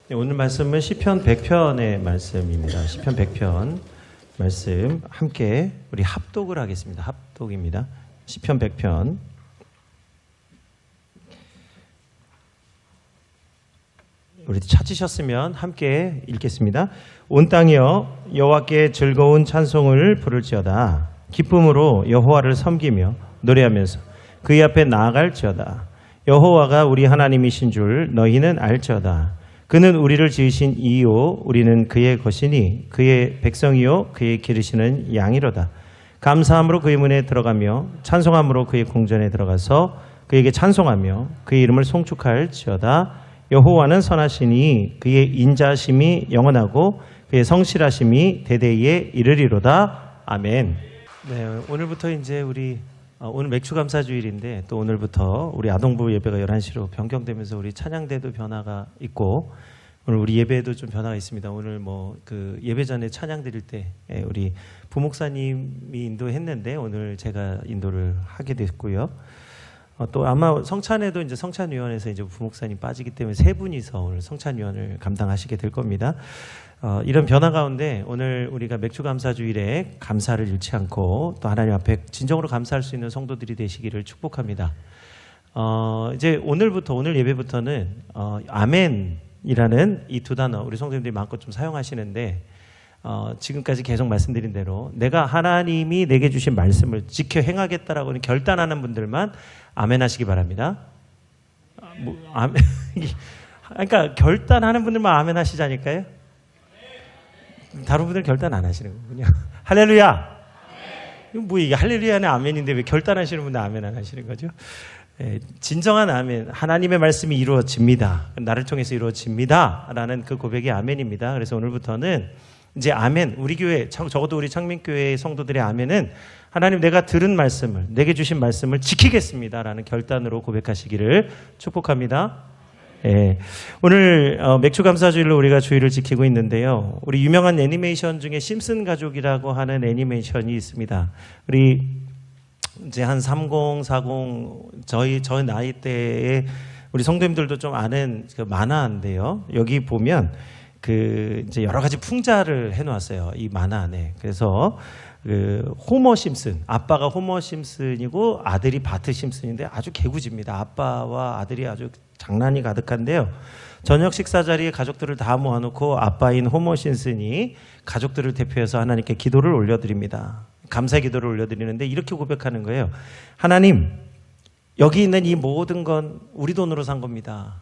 네, 오늘 말씀은 시편 100편의 말씀입니다. 시편 100편 말씀 함께 우리 합독을 하겠습니다. 합독입니다. 시편 100편. 우리 찾으셨으면 함께 읽겠습니다. 온 땅이여 여호와께 즐거운 찬송을 부를지어다. 기쁨으로 여호와를 섬기며 노래하면서 그의 앞에 나아갈지어다. 여호와가 우리 하나님이신 줄 너희는 알지어다. 그는 우리를 지으신 이요 우리는 그의 것이니 그의 백성이요 그의 기르시는 양이로다. 감사함으로 그의 문에 들어가며 찬송함으로 그의 궁전에 들어가서 그에게 찬송하며 그의 이름을 송축할지어다. 여호와는 선하시니 그의 인자심이 영원하고 그의 성실하심이 대대에 이르리로다. 아멘. 네, 오늘부터 이제 우리 오늘 맥주감사주일인데 또 오늘부터 우리 아동부 예배가 11시로 변경되면서 우리 찬양대도 변화가 있고 오늘 우리 예배에도 좀 변화가 있습니다. 오늘 그 예배 전에 찬양 드릴 때 우리 부목사님이 인도했는데 오늘 제가 인도를 하게 됐고요. 또 아마 성찬에도 이제 성찬위원회에서 이제 부목사님 빠지기 때문에 세 분이서 오늘 성찬위원을 감당하시게 될 겁니다. 이런 변화 가운데 오늘 우리가 맥주감사주일에 감사를 잃지 않고 또 하나님 앞에 진정으로 감사할 수 있는 성도들이 되시기를 축복합니다. 이제 오늘부터 오늘 예배부터는 아멘이라는 이 두 단어 우리 성도님들이 마음껏 좀 사용하시는데 지금까지 계속 말씀드린 대로 내가 하나님이 내게 주신 말씀을 지켜 행하겠다라고 결단하는 분들만 아멘 하시기 바랍니다. 아멘. 그러니까 결단하는 분들만 아멘 하시자니까요. 다른 분들은 결단 안 하시는 거군요. 할렐루야. 뭐 이게 할렐루야는 아멘인데 왜 결단하시는 분들 아멘 안 하시는 거죠? 진정한 아멘, 하나님의 말씀이 이루어집니다. 나를 통해서 이루어집니다. 라는 그 고백이 아멘입니다. 그래서 오늘부터는 이제 아멘, 우리 교회, 적어도 우리 창민교회 성도들의 아멘은 하나님 내가 들은 말씀을, 내게 주신 말씀을 지키겠습니다. 라는 결단으로 고백하시기를 축복합니다. 오늘 맥주감사주일로 우리가 주일을 지키고 있는데요. 우리 유명한 애니메이션 중에 심슨 가족이라고 하는 애니메이션이 있습니다. 우리 이제 한 30, 40 저희 나이 때에 우리 성도님들도 좀 아는 그 만화인데요. 여기 보면 그 이제 여러 가지 풍자를 해놓았어요. 이 만화 안에. 그래서 그 호머 심슨, 아빠가 호머 심슨이고 아들이 바트 심슨인데 아주 개구지입니다. 아빠와 아들이 아주 장난이 가득한데요. 저녁 식사 자리에 가족들을 다 모아놓고 아빠인 호머 심슨이 가족들을 대표해서 하나님께 기도를 올려드립니다. 감사 기도를 올려드리는데 이렇게 고백하는 거예요. 하나님, 여기 있는 이 모든 건 우리 돈으로 산 겁니다.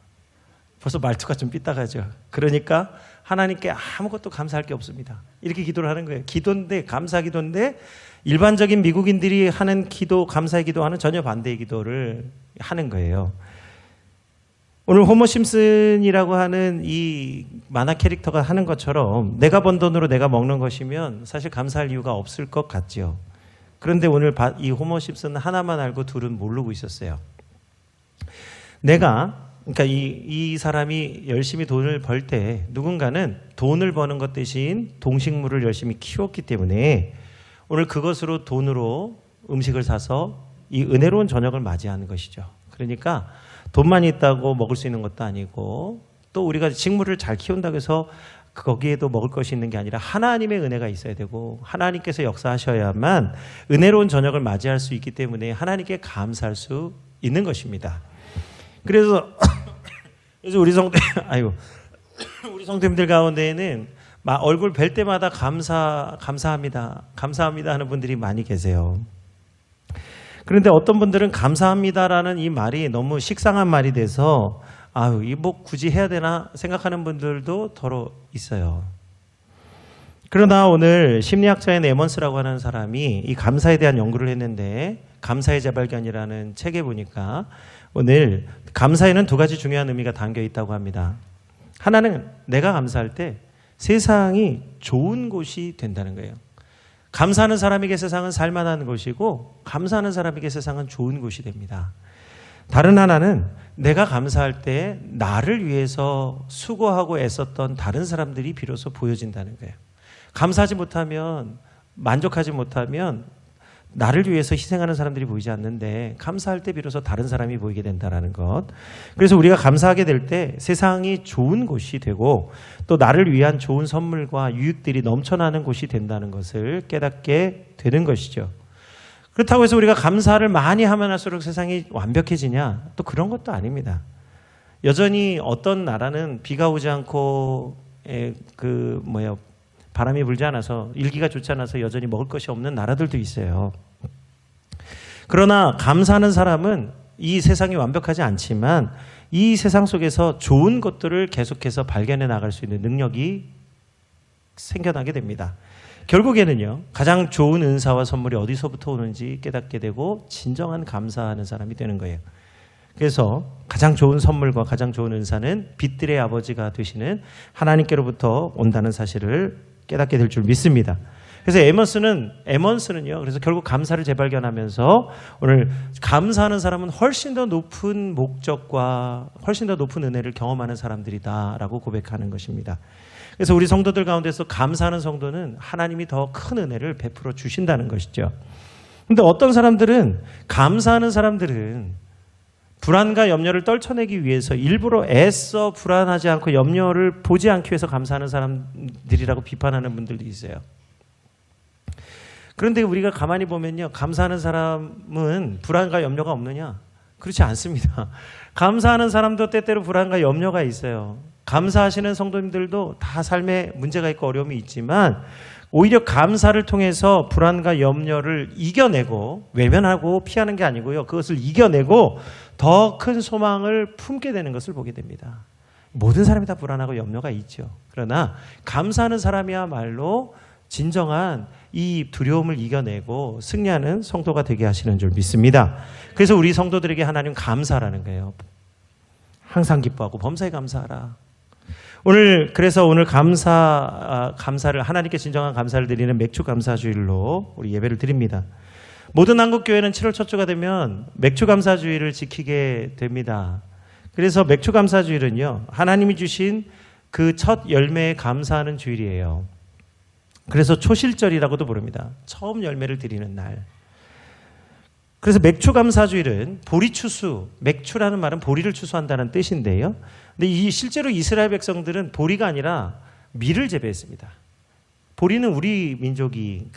벌써 말투가 좀 삐딱하죠. 그러니까 하나님께 아무것도 감사할 게 없습니다. 이렇게 기도를 하는 거예요. 기도인데, 감사 기도인데 일반적인 미국인들이 하는 기도, 감사의 기도와는 전혀 반대의 기도를 하는 거예요. 오늘 호머 심슨이라고 하는 이 만화 캐릭터가 하는 것처럼 내가 번 돈으로 내가 먹는 것이면 사실 감사할 이유가 없을 것 같지요. 그런데 오늘 이 호머 심슨은 하나만 알고 둘은 모르고 있었어요. 그러니까 이 사람이 열심히 돈을 벌 때 누군가는 돈을 버는 것 대신 동식물을 열심히 키웠기 때문에 오늘 그것으로 돈으로 음식을 사서 이 은혜로운 저녁을 맞이하는 것이죠. 그러니까 돈만 있다고 먹을 수 있는 것도 아니고 또 우리가 식물을 잘 키운다고 해서 거기에도 먹을 것이 있는 게 아니라 하나님의 은혜가 있어야 되고 하나님께서 역사하셔야만 은혜로운 저녁을 맞이할 수 있기 때문에 하나님께 감사할 수 있는 것입니다. 그래서 우리 성도님들 가운데에는 얼굴 뵐 때마다 감사합니다 하는 분들이 많이 계세요. 그런데 어떤 분들은 감사합니다라는 이 말이 너무 식상한 말이 돼서 이 뭐 굳이 해야 되나 생각하는 분들도 더러 있어요. 그러나 오늘 심리학자인 에먼스라고 하는 사람이 이 감사에 대한 연구를 했는데 감사의 재발견이라는 책에 보니까 오늘 감사에는 두 가지 중요한 의미가 담겨 있다고 합니다. 하나는 내가 감사할 때 세상이 좋은 곳이 된다는 거예요. 감사하는 사람에게 세상은 살만한 곳이고 감사하는 사람에게 세상은 좋은 곳이 됩니다. 다른 하나는 내가 감사할 때 나를 위해서 수고하고 애썼던 다른 사람들이 비로소 보여진다는 거예요. 감사하지 못하면, 만족하지 못하면 나를 위해서 희생하는 사람들이 보이지 않는데 감사할 때 비로소 다른 사람이 보이게 된다는 것. 그래서 우리가 감사하게 될 때 세상이 좋은 곳이 되고 또 나를 위한 좋은 선물과 유익들이 넘쳐나는 곳이 된다는 것을 깨닫게 되는 것이죠. 그렇다고 해서 우리가 감사를 많이 하면 할수록 세상이 완벽해지냐? 또 그런 것도 아닙니다. 여전히 어떤 나라는 비가 오지 않고 바람이 불지 않아서 일기가 좋지 않아서 여전히 먹을 것이 없는 나라들도 있어요. 그러나 감사하는 사람은 이 세상이 완벽하지 않지만 이 세상 속에서 좋은 것들을 계속해서 발견해 나갈 수 있는 능력이 생겨나게 됩니다. 결국에는요, 가장 좋은 은사와 선물이 어디서부터 오는지 깨닫게 되고 진정한 감사하는 사람이 되는 거예요. 그래서 가장 좋은 선물과 가장 좋은 은사는 빛들의 아버지가 되시는 하나님께로부터 온다는 사실을 깨닫게 될 줄 믿습니다. 그래서 에먼스는요, 그래서 결국 감사를 재발견하면서 오늘 감사하는 사람은 훨씬 더 높은 목적과 훨씬 더 높은 은혜를 경험하는 사람들이다라고 고백하는 것입니다. 그래서 우리 성도들 가운데서 감사하는 성도는 하나님이 더 큰 은혜를 베풀어 주신다는 것이죠. 근데 어떤 사람들은, 감사하는 사람들은 불안과 염려를 떨쳐내기 위해서 일부러 애써 불안하지 않고 염려를 보지 않기 위해서 감사하는 사람들이라고 비판하는 분들도 있어요. 그런데 우리가 가만히 보면요, 감사하는 사람은 불안과 염려가 없느냐? 그렇지 않습니다. 감사하는 사람도 때때로 불안과 염려가 있어요. 감사하시는 성도님들도 다 삶에 문제가 있고 어려움이 있지만 오히려 감사를 통해서 불안과 염려를 이겨내고, 외면하고 피하는 게 아니고요, 그것을 이겨내고 더 큰 소망을 품게 되는 것을 보게 됩니다. 모든 사람이 다 불안하고 염려가 있죠. 그러나 감사하는 사람이야말로 진정한 이 두려움을 이겨내고 승리하는 성도가 되게 하시는 줄 믿습니다. 그래서 우리 성도들에게 하나님 감사라는 거예요. 항상 기뻐하고 범사에 감사하라. 그래서 오늘 감사를, 하나님께 진정한 감사를 드리는 맥주 감사주일로 우리 예배를 드립니다. 모든 한국교회는 7월 첫 주가 되면 맥주 감사주일을 지키게 됩니다. 그래서 맥주 감사주일은요, 하나님이 주신 그 첫 열매에 감사하는 주일이에요. 그래서 초실절이라고도 부릅니다. 처음 열매를 드리는 날. 그래서 맥주 감사주일은 보리추수, 맥주라는 말은 보리를 추수한다는 뜻인데요. 근데 실제로 이스라엘 백성들은 보리가 아니라 밀을 재배했습니다. 보리는 우리 민족이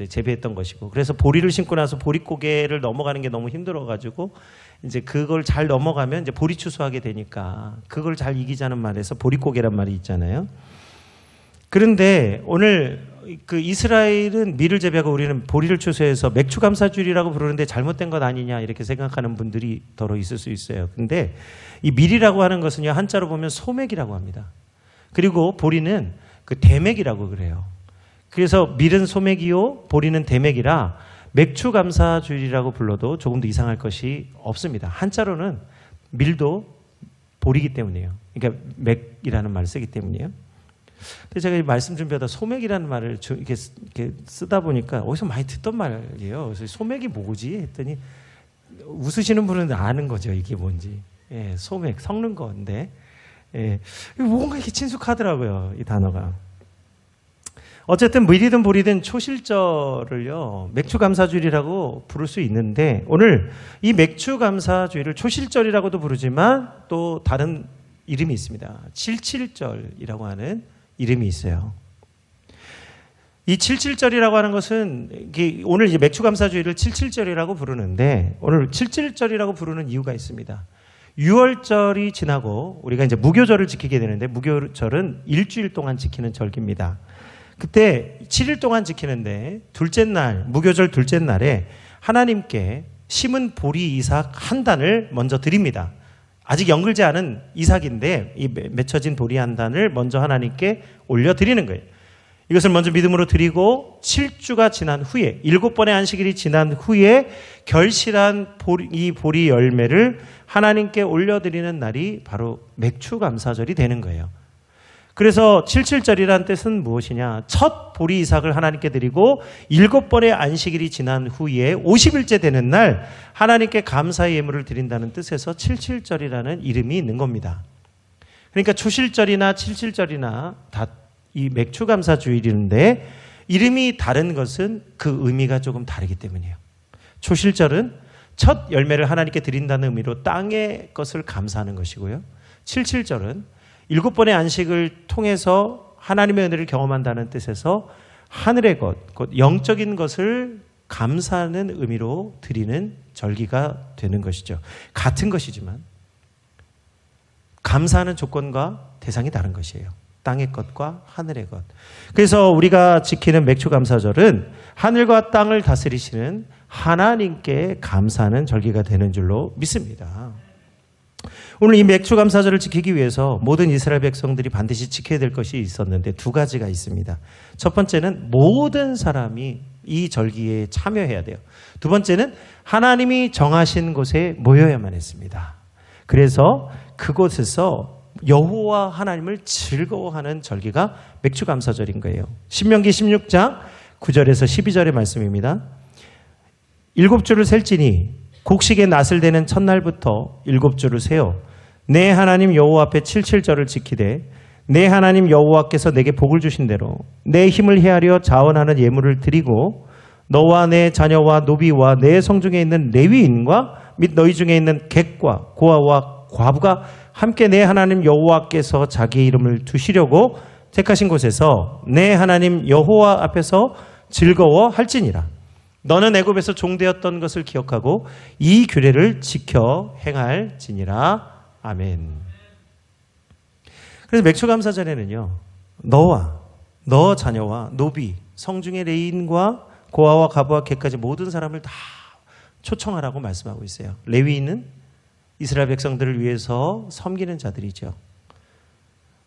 재배했던 것이고, 그래서 보리를 심고 나서 보릿고개를 넘어가는 게 너무 힘들어가지고 이제 그걸 잘 넘어가면 이제 보리 추수하게 되니까 그걸 잘 이기자는 말에서 보릿고개란 말이 있잖아요. 그런데 오늘 이스라엘은 밀을 재배하고 우리는 보리를 추수해서 맥주 감사주일이라고 부르는데 잘못된 것 아니냐 이렇게 생각하는 분들이 더러 있을 수 있어요. 근데 이 밀이라고 하는 것은요, 한자로 보면 소맥이라고 합니다. 그리고 보리는 대맥이라고 그래요. 그래서 밀은 소맥이요, 보리는 대맥이라 맥주 감사주일이라고 불러도 조금도 이상할 것이 없습니다. 한자로는 밀도 보리기 때문이에요. 그러니까 맥이라는 말을 쓰기 때문이에요. 근데 제가 이 말씀 준비하다 소맥이라는 말을 이렇게 쓰다 보니까 어디서 많이 듣던 말이에요. 그래서 소맥이 뭐지? 했더니 웃으시는 분은 아는 거죠. 이게 뭔지. 예, 소맥, 섞는 건데. 예, 뭔가 이렇게 친숙하더라고요. 이 단어가. 어쨌든 밀이든 보리든 초실절을요, 맥주 감사주일이라고 부를 수 있는데 오늘 이 맥주 감사주일을 초실절이라고도 부르지만 또 다른 이름이 있습니다. 칠칠절이라고 하는 이름이 있어요. 이 칠칠절이라고 하는 것은 오늘 이제 맥주 감사주일을 칠칠절이라고 부르는데 오늘 칠칠절이라고 부르는 이유가 있습니다. 6월절이 지나고 우리가 이제 무교절을 지키게 되는데 무교절은 일주일 동안 지키는 절기입니다. 그때 7일 동안 지키는데 둘째 날, 무교절 둘째 날에 하나님께 심은 보리 이삭 한 단을 먼저 드립니다. 아직 연글지 않은 이삭인데 이 맺혀진 보리 한 단을 먼저 하나님께 올려드리는 거예요. 이것을 먼저 믿음으로 드리고 7주가 지난 후에 7번의 안식일이 지난 후에 결실한 이 보리 열매를 하나님께 올려드리는 날이 바로 맥주 감사절이 되는 거예요. 그래서 77절이라는 뜻은 무엇이냐? 첫 보리 이삭을 하나님께 드리고 7번의 안식일이 지난 후에 50일째 되는 날 하나님께 감사의 예물을 드린다는 뜻에서 77절이라는 이름이 있는 겁니다. 그러니까 초실절이나 77절이나 다 이 맥주 감사 주일인데 이름이 다른 것은 그 의미가 조금 다르기 때문이에요. 초실절은 첫 열매를 하나님께 드린다는 의미로 땅의 것을 감사하는 것이고요. 칠칠절은 7번의 안식을 통해서 하나님의 은혜를 경험한다는 뜻에서 하늘의 것, 곧 영적인 것을 감사하는 의미로 드리는 절기가 되는 것이죠. 같은 것이지만 감사하는 조건과 대상이 다른 것이에요. 땅의 것과 하늘의 것. 그래서 우리가 지키는 맥추감사절은 하늘과 땅을 다스리시는 하나님께 감사하는 절기가 되는 줄로 믿습니다. 오늘 이 맥추감사절을 지키기 위해서 모든 이스라엘 백성들이 반드시 지켜야 될 것이 있었는데 두 가지가 있습니다. 첫 번째는 모든 사람이 이 절기에 참여해야 돼요. 두 번째는 하나님이 정하신 곳에 모여야만 했습니다. 그래서 그곳에서 여호와 하나님을 즐거워하는 절기가 맥추감사절인 거예요. 신명기 16장 9절에서 12절의 말씀입니다. 7주를 셀지니 곡식의 낫을 대는 첫날부터 7주를 세어 내 하나님 여호와 앞에 77절을 지키되 내 하나님 여호와께서 내게 복을 주신 대로 내 힘을 헤아려 자원하는 예물을 드리고 너와 내 자녀와 노비와 내 성중에 있는 레위인과 및 너희 중에 있는 객과 고아와 과부가 함께 내 하나님 여호와께서 자기의 이름을 두시려고 택하신 곳에서 내 하나님 여호와 앞에서 즐거워할지니라. 너는 애굽에서 종되었던 것을 기억하고 이 규례를 지켜 행할지니라. 아멘. 그래서 맥추감사절에는요, 너와 너 자녀와 노비, 성중의 레위인과 고아와 과부와 객까지 모든 사람을 다 초청하라고 말씀하고 있어요. 레위인은 이스라엘 백성들을 위해서 섬기는 자들이죠.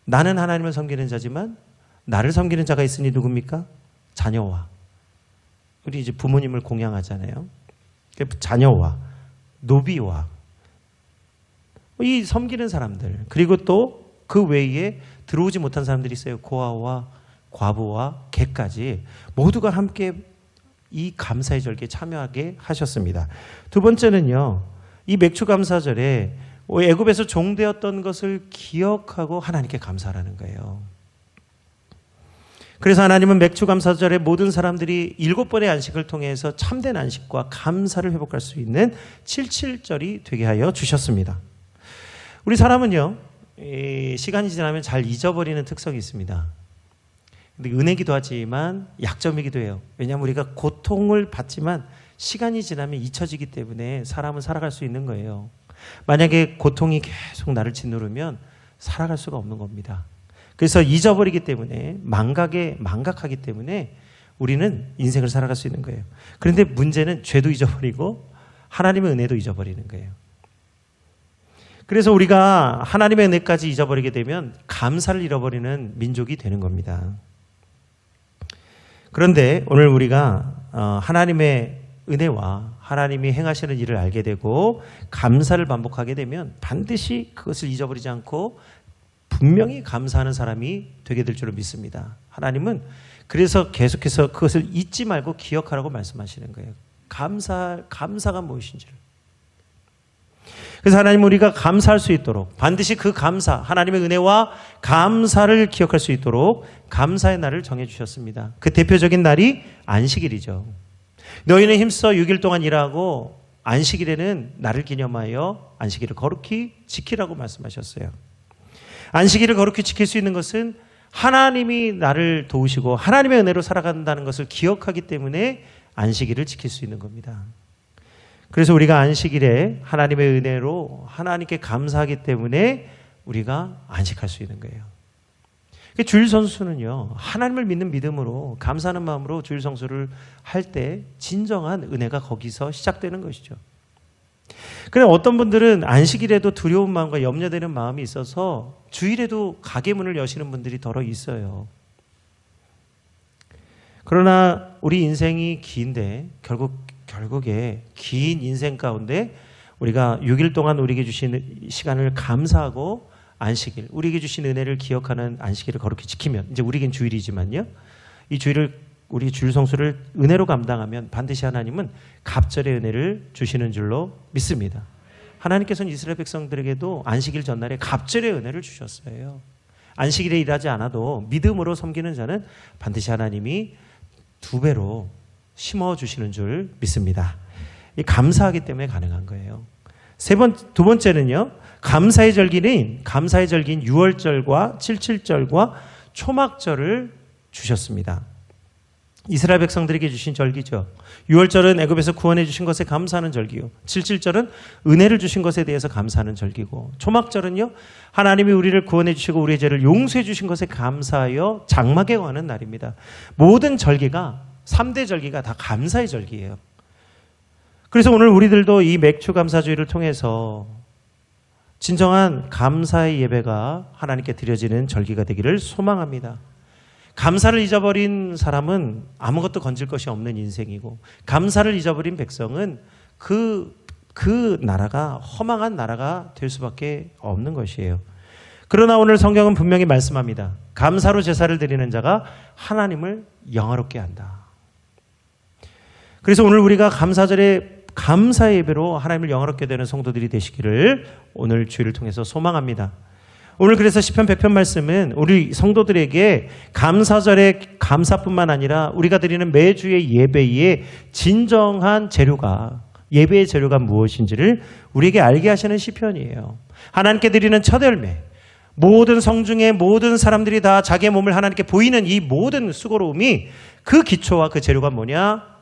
나는 하나님을 섬기는 자지만 나를 섬기는 자가 있으니 누굽니까? 자녀와. 우리 이제 부모님을 공양하잖아요. 자녀와 노비와 이 섬기는 사람들, 그리고 또 그 외에 들어오지 못한 사람들이 있어요. 고아와 과부와 객까지 모두가 함께 이 감사의 절기에 참여하게 하셨습니다. 두 번째는요, 이 맥추감사절에 애굽에서 종되었던 것을 기억하고 하나님께 감사하라는 거예요. 그래서 하나님은 맥추감사절에 모든 사람들이 7번의 안식을 통해서 참된 안식과 감사를 회복할 수 있는 77절이 되게 하여 주셨습니다. 우리 사람은요, 시간이 지나면 잘 잊어버리는 특성이 있습니다. 근데 은혜기도 하지만 약점이기도 해요. 왜냐하면 우리가 고통을 받지만 시간이 지나면 잊혀지기 때문에 사람은 살아갈 수 있는 거예요. 만약에 고통이 계속 나를 짓누르면 살아갈 수가 없는 겁니다. 그래서 잊어버리기 때문에 망각하기 때문에 우리는 인생을 살아갈 수 있는 거예요. 그런데 문제는 죄도 잊어버리고 하나님의 은혜도 잊어버리는 거예요. 그래서 우리가 하나님의 은혜까지 잊어버리게 되면 감사를 잃어버리는 민족이 되는 겁니다. 그런데 오늘 우리가 하나님의 은혜와 하나님이 행하시는 일을 알게 되고 감사를 반복하게 되면 반드시 그것을 잊어버리지 않고 분명히 감사하는 사람이 되게 될 줄을 믿습니다. 하나님은 그래서 계속해서 그것을 잊지 말고 기억하라고 말씀하시는 거예요. 감사가 무엇인지를. 그래서 하나님 우리가 감사할 수 있도록 반드시 그 감사, 하나님의 은혜와 감사를 기억할 수 있도록 감사의 날을 정해주셨습니다. 그 대표적인 날이 안식일이죠. 너희는 힘써 6일 동안 일하고 안식일에는 나를 기념하여 안식일을 거룩히 지키라고 말씀하셨어요. 안식일을 거룩히 지킬 수 있는 것은 하나님이 나를 도우시고 하나님의 은혜로 살아간다는 것을 기억하기 때문에 안식일을 지킬 수 있는 겁니다. 그래서 우리가 안식일에 하나님의 은혜로 하나님께 감사하기 때문에 우리가 안식할 수 있는 거예요. 주일 성수는요, 하나님을 믿는 믿음으로 감사하는 마음으로 주일 성수를 할 때 진정한 은혜가 거기서 시작되는 것이죠. 그런데 어떤 분들은 안식일에도 두려운 마음과 염려되는 마음이 있어서 주일에도 가게 문을 여시는 분들이 더러 있어요. 그러나 우리 인생이 긴데 결국에 긴 인생 가운데 우리가 6일 동안 우리에게 주신 시간을 감사하고 안식일, 우리에게 주신 은혜를 기억하는 안식일을 거룩히 지키면, 이제 우리에겐 주일이지만요, 이 주일을, 우리 주일 성수를 은혜로 감당하면 반드시 하나님은 갑절의 은혜를 주시는 줄로 믿습니다. 하나님께서는 이스라엘 백성들에게도 안식일 전날에 갑절의 은혜를 주셨어요. 안식일에 일하지 않아도 믿음으로 섬기는 자는 반드시 하나님이 2배로 심어주시는 줄 믿습니다. 이 감사하기 때문에 가능한 거예요. 두 번째는요. 감사의 절기인 6월절과 77절과 초막절을 주셨습니다. 이스라엘 백성들에게 주신 절기죠. 6월절은 애굽에서 구원해 주신 것에 감사하는 절기요. 77절은 은혜를 주신 것에 대해서 감사하는 절기고, 초막절은요, 하나님이 우리를 구원해 주시고 우리의 죄를 용서해 주신 것에 감사하여 장막에 가는 날입니다. 모든 절기가 3대 절기가 다 감사의 절기예요. 그래서 오늘 우리들도 이 맥주 감사주의를 통해서 진정한 감사의 예배가 하나님께 드려지는 절기가 되기를 소망합니다. 감사를 잊어버린 사람은 아무것도 건질 것이 없는 인생이고, 감사를 잊어버린 백성은 그 나라가 허망한 나라가 될 수밖에 없는 것이에요. 그러나 오늘 성경은 분명히 말씀합니다. 감사로 제사를 드리는 자가 하나님을 영화롭게 한다. 그래서 오늘 우리가 감사절에 감사의 예배로 하나님을 영화롭게 되는 성도들이 되시기를 오늘 주일을 통해서 소망합니다. 오늘 그래서 시편 100편 말씀은 우리 성도들에게 감사절의 감사뿐만 아니라 우리가 드리는 매주의 예배의 진정한 재료가, 예배의 재료가 무엇인지를 우리에게 알게 하시는 시편이에요. 하나님께 드리는 첫 열매, 모든 성중의 모든 사람들이 다 자기의 몸을 하나님께 보이는 이 모든 수고로움이 그 기초와 그 재료가 뭐냐?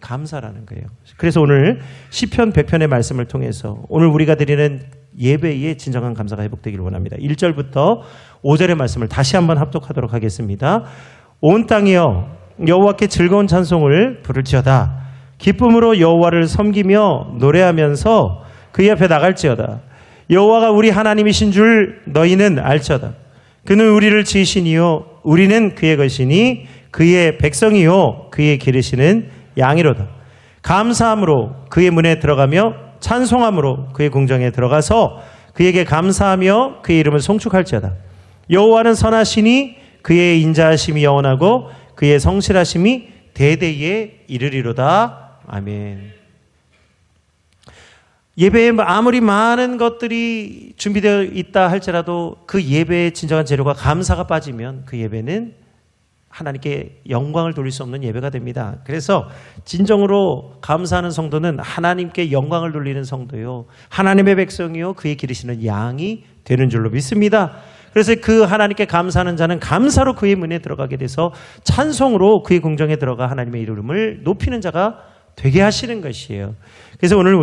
감사라는 거예요. 그래서 오늘 시편 100편의 말씀을 통해서 오늘 우리가 드리는 예배의 진정한 감사가 회복되기를 원합니다. 1절부터 5절의 말씀을 다시 한번 합독하도록 하겠습니다. 온 땅이여 여호와께 즐거운 찬송을 부를지어다. 기쁨으로 여호와를 섬기며 노래하면서 그의 앞에 나갈지어다. 여호와가 우리 하나님이신 줄 너희는 알지어다. 그는 우리를 지으시니요 우리는 그의 것이니 그의 백성이요 그의 기르시는 양이로다. 감사함으로 그의 문에 들어가며 찬송함으로 그의 궁정에 들어가서 그에게 감사하며 그의 이름을 송축할지어다. 여호와는 선하시니 그의 인자하심이 영원하고 그의 성실하심이 대대에 이르리로다. 아멘. 예배에 아무리 많은 것들이 준비되어 있다 할지라도 그 예배의 진정한 재료가 감사가 빠지면 그 예배는 하나님께 영광을 돌릴 수 없는 예배가 됩니다. 그래서 진정으로 감사하는 성도는 하나님께 영광을 돌리는 성도요, 하나님의 백성이요 그의 기르시는 양이 되는 줄로 믿습니다. 그래서 그 하나님께 감사하는 자는 감사로 그의 문에 들어가게 돼서 찬송으로 그의 궁정에 들어가 하나님의 이름을 높이는 자가 되게 하시는 것이에요. 그래서 오늘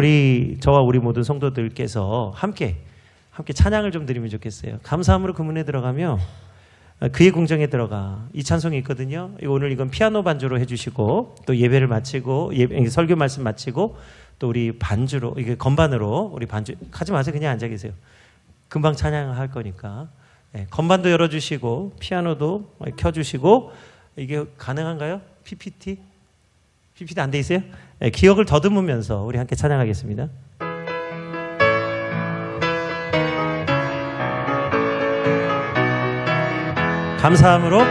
저와 우리 모든 성도들께서 함께 찬양을 좀 드리면 좋겠어요. 감사함으로 그 문에 들어가며 그의 궁정에 들어가, 이 찬송이 있거든요. 오늘 이건 피아노 반주로 해주시고 또 예배를 마치고 설교 말씀 마치고 또 우리 반주로, 이게 건반으로 우리 반주 하지 마세요. 그냥 앉아 계세요. 금방 찬양할 거니까. 네, 건반도 열어주시고 피아노도 켜주시고. 이게 가능한가요? PPT 안 돼 있어요? 네, 기억을 더듬으면서 우리 함께 찬양하겠습니다. 감사함으로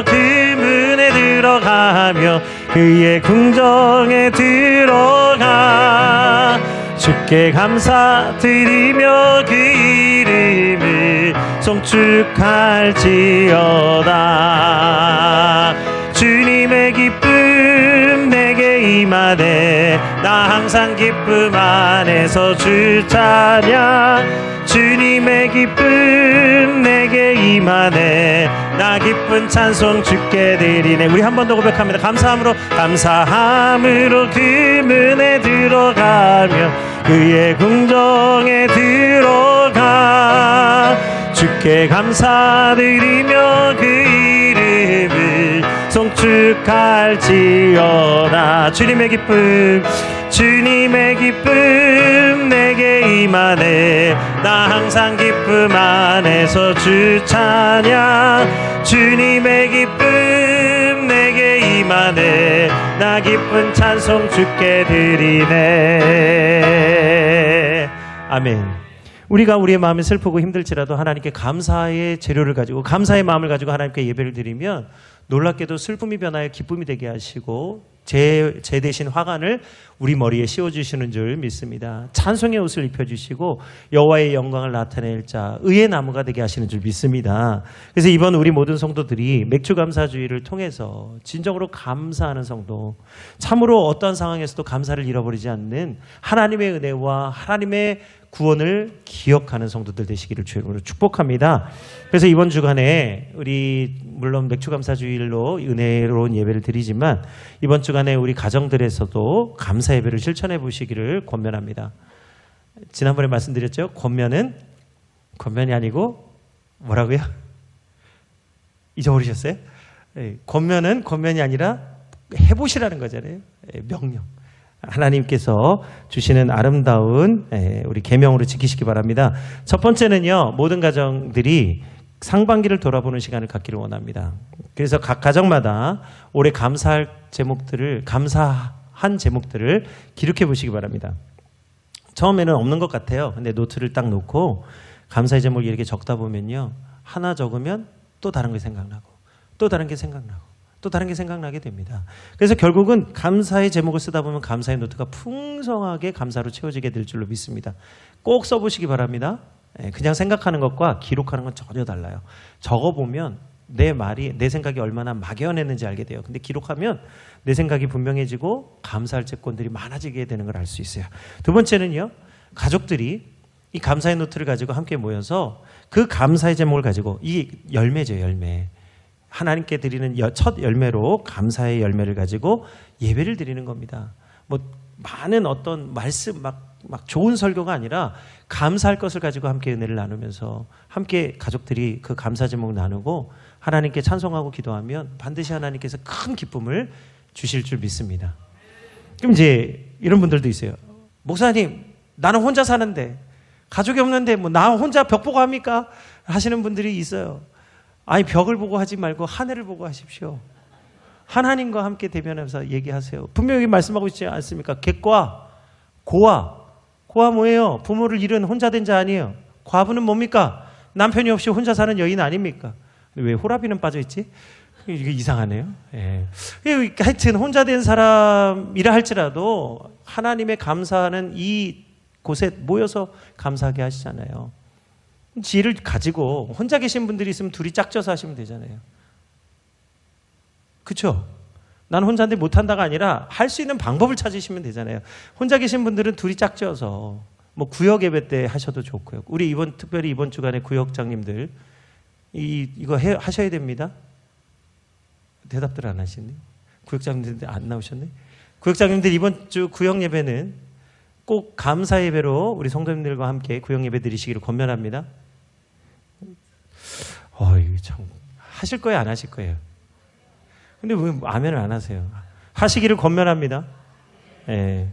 그 문에 들어가며 그의 궁정에 들어가 주께 감사드리며 그 이름을 송축할지어다. 주님의 기쁨 내게 임하네 나 항상 기쁨 안에서 주 찬양. 주님의 기쁨 내게 임하네 나 기쁜 찬송 주께 드리네. 우리 한 번 더 고백합니다. 감사함으로 그 문에 들어가며 그의 궁정에 들어가 주께 감사드리며 그 이름을 송축할지어다. 주님의 기쁨 내게 임하네 나 항상 기쁨 안에서 주 찬양. 주님의 기쁨 내게 임하네 나 기쁜 찬송 주께 드리네. 아멘. 우리가 우리의 마음이 슬프고 힘들지라도 하나님께 감사의 재료를 가지고 감사의 마음을 가지고 하나님께 예배를 드리면 놀랍게도 슬픔이 변하여 기쁨이 되게 하시고 제 대신 화관을 우리 머리에 씌워주시는 줄 믿습니다. 찬송의 옷을 입혀주시고 여호와의 영광을 나타낼 자 의의 나무가 되게 하시는 줄 믿습니다. 그래서 이번 우리 모든 성도들이 맥주감사주의를 통해서 진정으로 감사하는 성도, 참으로 어떠한 상황에서도 감사를 잃어버리지 않는 하나님의 은혜와 하나님의 구원을 기억하는 성도들 되시기를 주님으로 축복합니다. 그래서 이번 주간에 우리 물론 맥주감사주일로 은혜로운 예배를 드리지만 이번 주간에 우리 가정들에서도 감사 예배를 실천해 보시기를 권면합니다. 지난번에 말씀드렸죠. 권면이 아니고 뭐라고요? 잊어버리셨어요? 권면이 아니라 해보시라는 거잖아요. 명령. 하나님께서 주시는 아름다운 우리 계명으로 지키시기 바랍니다. 첫 번째는요, 모든 가정들이 상반기를 돌아보는 시간을 갖기를 원합니다. 그래서 각 가정마다 올해 감사한 제목들을 기록해 보시기 바랍니다. 처음에는 없는 것 같아요. 근데 노트를 딱 놓고 감사의 제목을 이렇게 적다 보면요, 하나 적으면 또 다른 게 생각나고 또 다른 게 생각나고 또 다른 게 생각나게 됩니다. 그래서 결국은 감사의 제목을 쓰다 보면 감사의 노트가 풍성하게 감사로 채워지게 될 줄로 믿습니다. 꼭 써보시기 바랍니다. 그냥 생각하는 것과 기록하는 건 전혀 달라요. 적어보면 내 생각이 얼마나 막연했는지 알게 돼요. 근데 기록하면 내 생각이 분명해지고 감사할 채권들이 많아지게 되는 걸 알 수 있어요. 두 번째는요, 가족들이 이 감사의 노트를 가지고 함께 모여서 그 감사의 제목을 가지고, 이 열매죠, 열매. 하나님께 드리는 첫 열매로 감사의 열매를 가지고 예배를 드리는 겁니다. 뭐 많은 어떤 말씀 막 좋은 설교가 아니라 감사할 것을 가지고 함께 은혜를 나누면서 함께 가족들이 그 감사 제목을 나누고 하나님께 찬송하고 기도하면 반드시 하나님께서 큰 기쁨을 주실 줄 믿습니다. 그럼 이제 이런 분들도 있어요. 목사님, 나는 혼자 사는데 가족이 없는데 뭐 나 혼자 벽 보고 합니까? 하시는 분들이 있어요. 아니, 벽을 보고 하지 말고 하늘을 보고 하십시오. 하나님과 함께 대면하면서 얘기하세요. 분명히 말씀하고 있지 않습니까? 객과 고아 뭐예요? 부모를 잃은 혼자 된 자 아니에요. 과부는 뭡니까? 남편이 없이 혼자 사는 여인 아닙니까? 왜 호라비는 빠져있지? 이게 이상하네요. 예. 하여튼 혼자 된 사람이라 할지라도 하나님의 감사하는 이 곳에 모여서 감사하게 하시잖아요. 지혜를 가지고 혼자 계신 분들이 있으면 둘이 짝져서 하시면 되잖아요. 그렇죠? 나는 혼자인데 못한다가 아니라 할 수 있는 방법을 찾으시면 되잖아요. 혼자 계신 분들은 둘이 짝져서 뭐 구역 예배 때 하셔도 좋고요. 우리 특별히 이번 주간에 구역장님들 이거 하셔야 됩니다. 대답들 안 하시네. 구역장님들 안 나오셨네. 구역장님들 이번 주 구역 예배는 꼭 감사 예배로 우리 성도님들과 함께 구역 예배 드리시기를 권면합니다. 이거 참 하실 거예요, 안 하실 거예요? 근데 왜 아멘을 안 하세요? 하시기를 권면합니다. 예.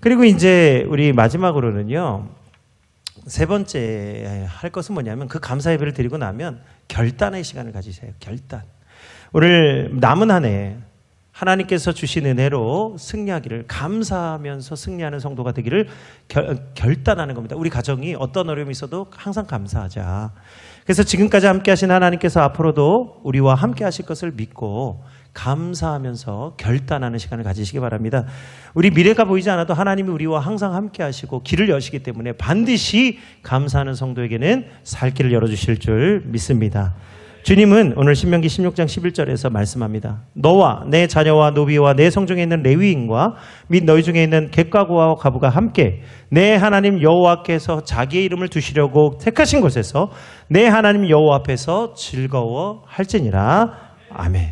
그리고 이제 우리 마지막으로는요, 세 번째 할 것은 뭐냐면 그 감사 예배를 드리고 나면 결단의 시간을 가지세요. 결단. 오늘 남은 한 해 하나님께서 주신 은혜로 승리하기를, 감사하면서 승리하는 성도가 되기를 결단하는 겁니다. 우리 가정이 어떤 어려움이 있어도 항상 감사하자. 그래서 지금까지 함께 하신 하나님께서 앞으로도 우리와 함께 하실 것을 믿고 감사하면서 결단하는 시간을 가지시기 바랍니다. 우리 미래가 보이지 않아도 하나님이 우리와 항상 함께 하시고 길을 여시기 때문에 반드시 감사하는 성도에게는 살 길을 열어주실 줄 믿습니다. 주님은 오늘 신명기 16장 11절에서 말씀합니다. 너와 내 자녀와 노비와 내 성중에 있는 레위인과 및 너희 중에 있는 객과 고아와 과부가 함께 내 하나님 여호와께서 자기의 이름을 두시려고 택하신 곳에서 내 하나님 여호와 앞에서 즐거워할지니라. 아멘.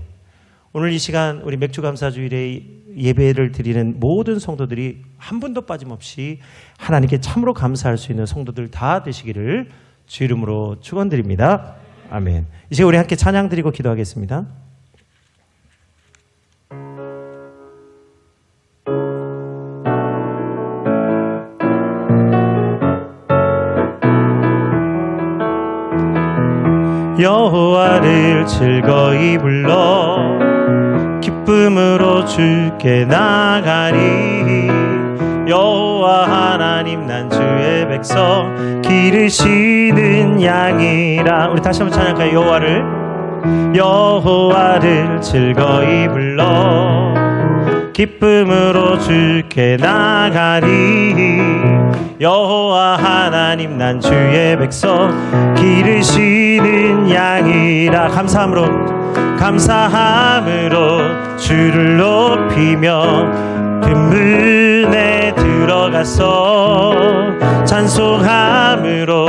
오늘 이 시간 우리 맥주감사주일에 예배를 드리는 모든 성도들이 한 분도 빠짐없이 하나님께 참으로 감사할 수 있는 성도들 다 되시기를 주 이름으로 축원드립니다. 아멘. 이제 우리 함께 찬양 드리고 기도하겠습니다. 여호와를 즐거이 불러 기쁨으로 주께 나가리. 여호와 하나님 난 주의 백성 기르시는 양이라. 우리 다시 한번 찬양할까요? 여호와를 즐거이 불러 기쁨으로 주께 나가리. 여호와 하나님 난 주의 백성 기르시는 양이라. 감사함으로 주를 높이며 금문에 들어가서 찬송함으로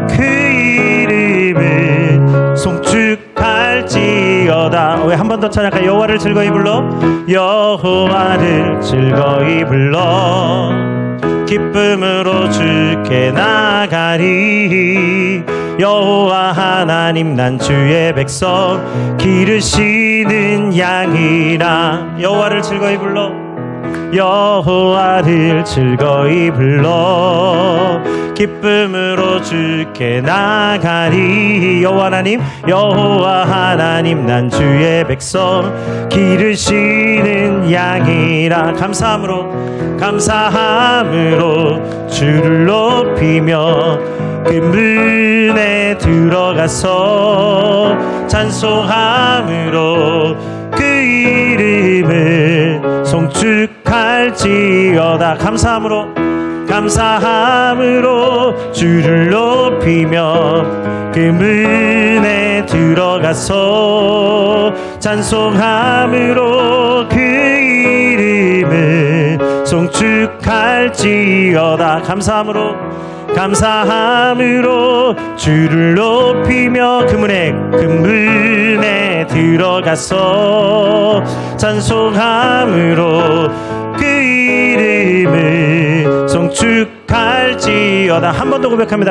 그 이름을 송축할지어다. 왜 한 번 더 찬양할까? 여호와를 즐거이 불러, 여호와를 즐거이 불러 기쁨으로 주께 나가리. 여호와 하나님 난 주의 백성 기르시는 양이라. 여호와를 즐거이 불러, 여호와를 즐거이 불러 기쁨으로 주께 나가리. 여호와 하나님 난 주의 백성 기르시는 양이라. 감사함으로 주를 높이며 금문에 들어가서 찬송함으로 그 이름을 송축할지어다. 감사함으로 주를 높이며 금문에 들어가서 찬송함으로 그 이름을 송축할지어다. 감사함으로 주를 높이며 금문에 들어가서 찬송함으로 그 이름을 송축할지어다. 한 번 더 고백합니다.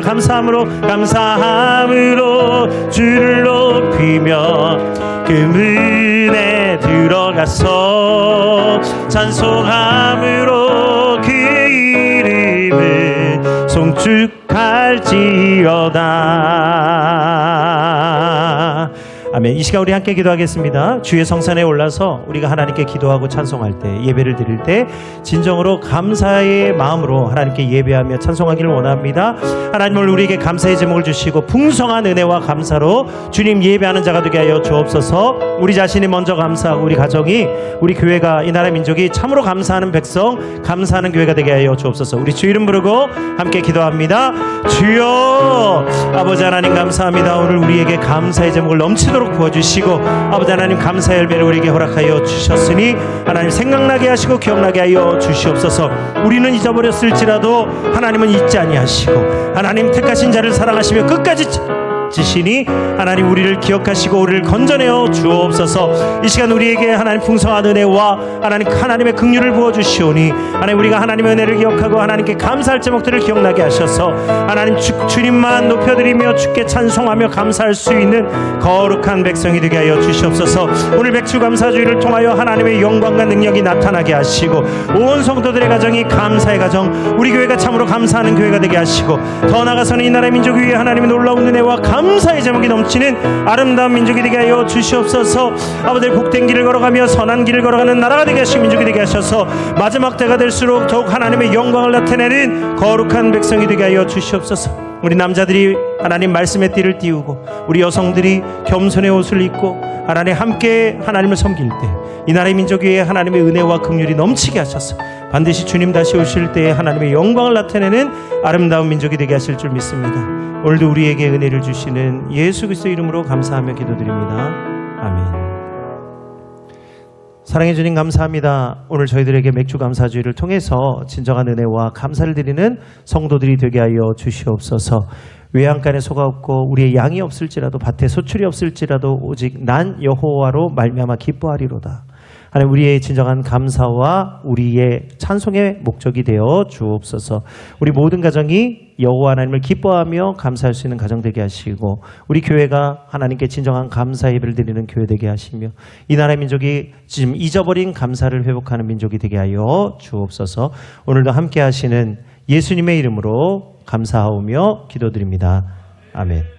감사함으로 주를 높이며 금문에 들어가서 찬송함으로 그 이름을 송축할지어다. 아멘. 이 시간 우리 함께 기도하겠습니다. 주의 성산에 올라서 우리가 하나님께 기도하고 찬송할 때, 예배를 드릴 때 진정으로 감사의 마음으로 하나님께 예배하며 찬송하기를 원합니다. 하나님 오늘 우리에게 감사의 제목을 주시고 풍성한 은혜와 감사로 주님 예배하는 자가 되게 하여 주옵소서. 우리 자신이 먼저 감사하고 우리 가정이, 우리 교회가, 이 나라 민족이 참으로 감사하는 백성, 감사하는 교회가 되게 하여 주옵소서. 우리 주 이름 부르고 함께 기도합니다. 주여, 아버지 하나님 감사합니다. 오늘 우리에게 감사의 제목을 넘치도록 부어주시고 아버지 하나님 감사의 열매를 우리에게 허락하여 주셨으니 하나님 생각나게 하시고 기억나게 하여 주시옵소서. 우리는 잊어버렸을지라도 하나님은 잊지 아니하시고 하나님 택하신 자를 사랑하시며 끝까지 지시니 하나님 우리를 기억하시고 우리를 건져내어 주옵소서. 이 시간 우리에게 하나님 풍성한 은혜와 하나님의 긍휼을 부어주시오니 하나님 우리가 하나님의 은혜를 기억하고 하나님께 감사할 제목들을 기억나게 하셔서 하나님 주님만 높여드리며 주께 찬송하며 감사할 수 있는 거룩한 백성이 되게 하여 주시옵소서. 오늘 백주감사주의를 통하여 하나님의 영광과 능력이 나타나게 하시고 온 성도들의 가정이 감사의 가정, 우리 교회가 참으로 감사하는 교회가 되게 하시고 더 나아가서는 이 나라의 민족 위에 하나님의 놀라운 은혜와 감사의 제목이 넘치는 아름다운 민족이 되게 하여 주시옵소서. 아버지 복된 길을 걸어가며 선한 길을 걸어가는 나라가 되게 하시고 민족이 되게 하셔서 마지막 때가 될수록 더욱 하나님의 영광을 나타내는 거룩한 백성이 되게 하여 주시옵소서. 우리 남자들이 하나님 말씀의 띠를 띄우고 우리 여성들이 겸손의 옷을 입고 하나님 함께 하나님을 섬길 때 이 나라의 민족 위에 하나님의 은혜와 긍휼이 넘치게 하셔서 반드시 주님 다시 오실 때에 하나님의 영광을 나타내는 아름다운 민족이 되게 하실 줄 믿습니다. 오늘도 우리에게 은혜를 주시는 예수 그리스도 이름으로 감사하며 기도드립니다. 아멘. 사랑해 주님 감사합니다. 오늘 저희들에게 맥주 감사주의를 통해서 진정한 은혜와 감사를 드리는 성도들이 되게 하여 주시옵소서. 외양간에 소가 없고 우리의 양이 없을지라도 밭에 소출이 없을지라도 오직 난 여호와로 말미암아 기뻐하리로다. 하나님 우리의 진정한 감사와 우리의 찬송의 목적이 되어 주옵소서. 우리 모든 가정이 여호와 하나님을 기뻐하며 감사할 수 있는 가정 되게 하시고 우리 교회가 하나님께 진정한 감사 예배를 드리는 교회 되게 하시며 이 나라의 민족이 지금 잊어버린 감사를 회복하는 민족이 되게 하여 주옵소서. 오늘도 함께 하시는 예수님의 이름으로 감사하오며 기도드립니다. 아멘.